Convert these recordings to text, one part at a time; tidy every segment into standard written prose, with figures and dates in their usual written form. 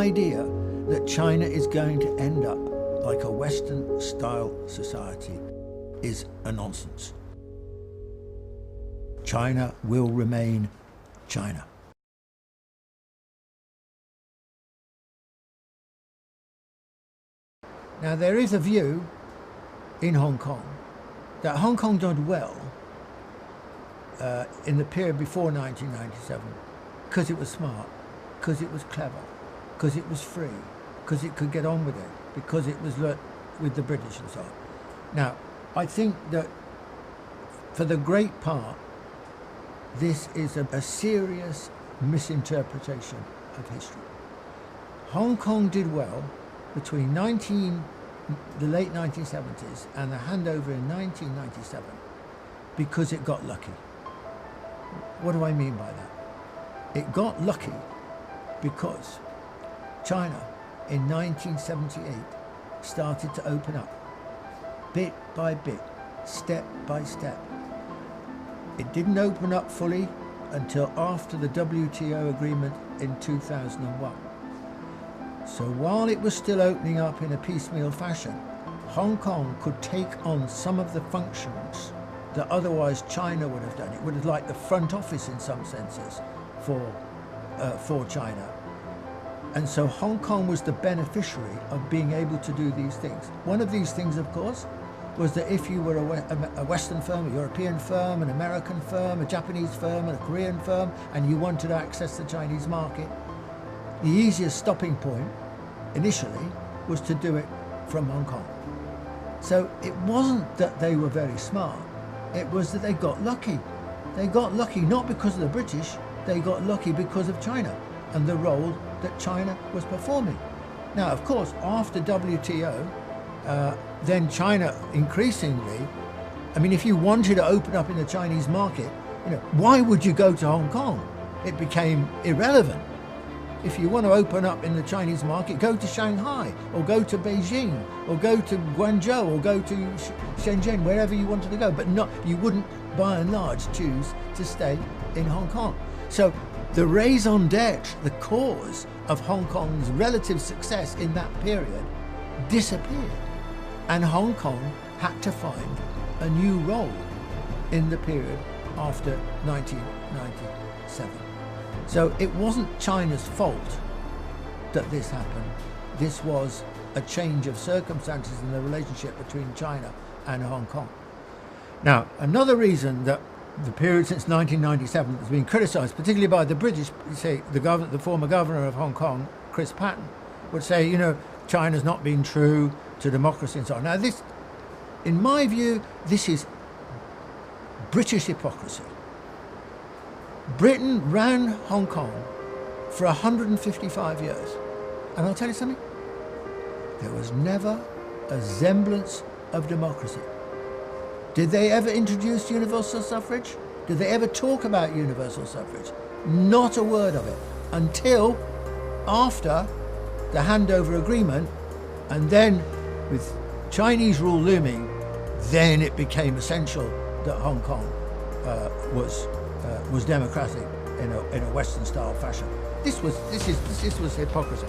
idea that China is going to end up like a Western-style society is a nonsense. China will remain China. Now, there is a view in Hong Kong that Hong Kong did well in the period before 1997 because it was smart, because it was clever, because it was free, because it could get on with it, because it was with the British and so on. Now, I think that for the great part, this is a serious misinterpretation of history. Hong Kong did well between the late 1970s and the handover in 1997 because it got lucky. What do I mean by that? It got lucky because China in 1978 started to open up, bit by bit, step by step. It didn't open up fully until after the WTO agreement in 2001. So while it was still opening up in a piecemeal fashion, Hong Kong could take on some of the functions that otherwise China would have done. It would have like the front office in some senses for China. And so Hong Kong was the beneficiary of being able to do these things. One of these things, of course, was that if you were a Western firm, a European firm, an American firm, a Japanese firm, and a Korean firm, and you wanted to access the Chinese market, the easiest stopping point initially was to do it from Hong Kong. So it wasn't that they were very smart, it was that they got lucky. They got lucky not because of the British, they got lucky because of China and the role that China was performing. Now, of course, after WTO, then China increasingly, I mean, if you wanted to open up in the Chinese market, why would you go to Hong Kong? It became irrelevant. If you want to open up in the Chinese market, go to Shanghai, or go to Beijing, or go to Guangzhou, or go to Shenzhen, wherever you wanted to go. But you wouldn't, by and large, choose to stay in Hong Kong. So the raison d'etre, the cause of Hong Kong's relative success in that period, disappeared. And Hong Kong had to find a new role in the period after 1997. So it wasn't China's fault that this happened. This was a change of circumstances in the relationship between China and Hong Kong. Now, another reason that the period since 1997 has been criticised, particularly by the British, say the former governor of Hong Kong, Chris Patten, would say, China's not been true to democracy and so on. Now, this, in my view, this is British hypocrisy. Britain ran Hong Kong for 155 years. And I'll tell you something, there was never a semblance of democracy. Did they ever introduce universal suffrage? Did they ever talk about universal suffrage? Not a word of it until after the handover agreement, and then with Chinese rule looming, then it became essential that Hong Kong was democratic in a Western-style fashion. This was hypocrisy.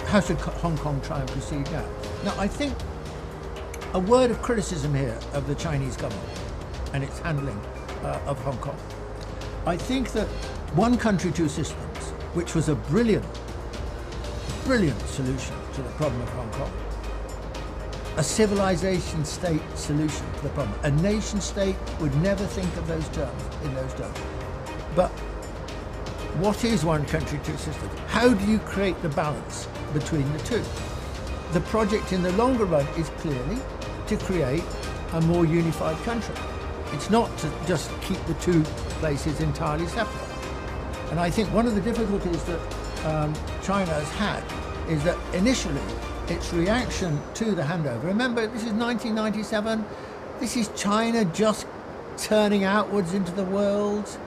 How should Hong Kong try and proceed now? Now, I think a word of criticism here of the Chinese government and its handling of Hong Kong. I think that one country, two systems, which was a brilliant solution to the problem of Hong Kong, a civilization state solution to the problem. A nation state would never think of those terms in those terms. But what is one country, two systems? How do you create the balance between the two? The project in the longer run is clearly to create a more unified country. It's not to just keep the two places entirely separate. And I think one of the difficulties that China has had is that initially its reaction to the handover, remember this is 1997, this is China just turning outwards into the world.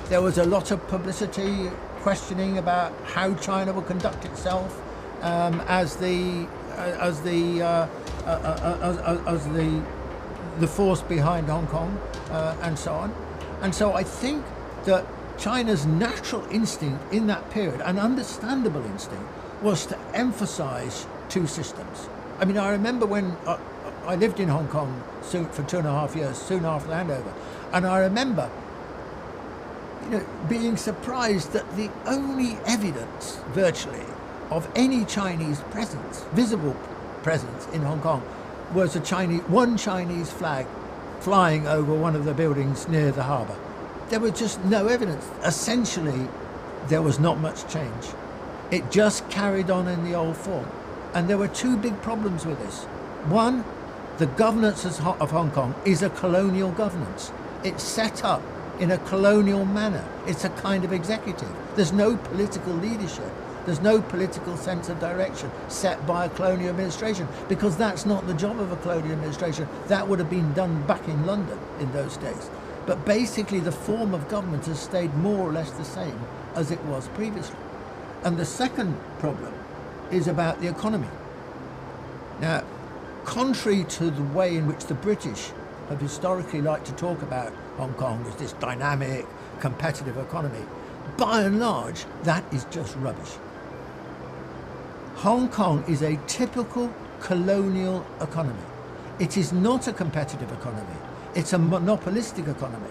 There was a lot of publicity questioning about how China will conduct itself as the force behind Hong Kong and so on. And so I think that China's natural instinct in that period, an understandable instinct, was to emphasize two systems. I mean, I remember when I lived in Hong Kong for 2.5 years, soon after the handover, and I remember being surprised that the only evidence, virtually, of any Chinese presence, visible presence in Hong Kong, was one Chinese flag flying over one of the buildings near the harbour. There was just no evidence. Essentially, there was not much change. It just carried on in the old form. And there were two big problems with this. One, the governance of Hong Kong is a colonial governance. It's set up in a colonial manner. It's a kind of executive. There's no political leadership. There's no political sense of direction set by a colonial administration, because that's not the job of a colonial administration. That would have been done back in London in those days. But basically the form of government has stayed more or less the same as it was previously. And the second problem is about the economy. Now, contrary to the way in which the British have historically liked to talk about Hong Kong as this dynamic, competitive economy, by and large, that is just rubbish. Hong Kong is a typical colonial economy. It is not a competitive economy. It's a monopolistic economy.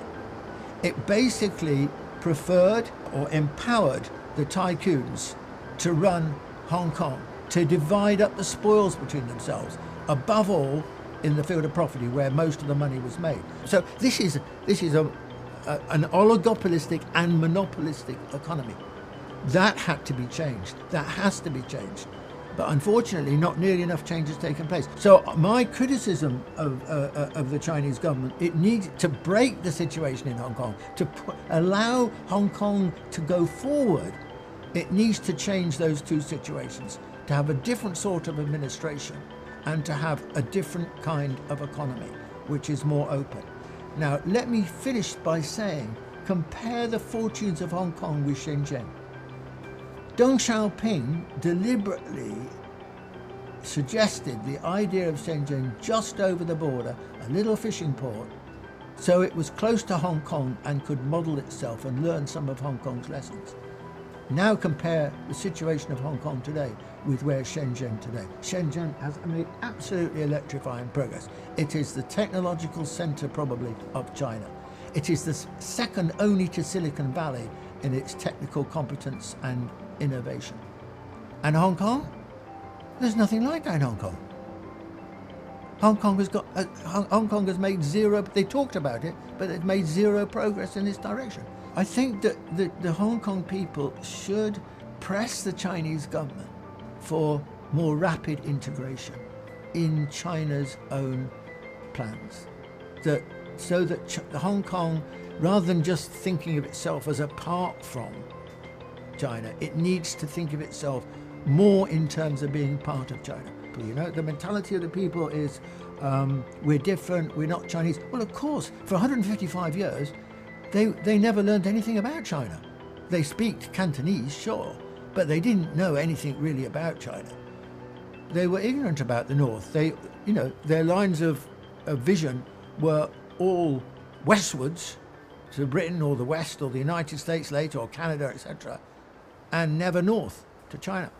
It basically preferred or empowered the tycoons to run Hong Kong, to divide up the spoils between themselves, above all in the field of property where most of the money was made. So this is an oligopolistic and monopolistic economy. That had to be changed. That has to be changed. But unfortunately, not nearly enough change has taken place. So my criticism of the Chinese government, it needs to break the situation in Hong Kong, to allow Hong Kong to go forward. It needs to change those two situations, to have a different sort of administration and to have a different kind of economy, which is more open. Now, let me finish by saying, compare the fortunes of Hong Kong with Shenzhen. Deng Xiao Peng deliberately suggested the idea of Shenzhen just over the border, a little fishing port, so it was close to Hong Kong and could model itself and learn some of Hong Kong's lessons. Now compare the situation of Hong Kong today with where Shenzhen today. Shenzhen has made absolutely electrifying progress. It is the technological center probably of China. It is the second only to Silicon Valley in its technical competence and innovation. And Hong Kong? There's nothing like that in Hong Kong. Hong Kong has made zero, they talked about it, but it made zero progress in this direction. I think that the Hong Kong people should press the Chinese government for more rapid integration in China's own plans. So that Hong Kong, rather than just thinking of itself as apart from China, it needs to think of itself more in terms of being part of China. The mentality of the people is, we're different, we're not Chinese. Well, of course, for 155 years, they never learned anything about China. They speak Cantonese, sure, but they didn't know anything really about China. They were ignorant about the North. Their lines of vision were all westwards to Britain or the West or the United States later or Canada, etc., and never north to China.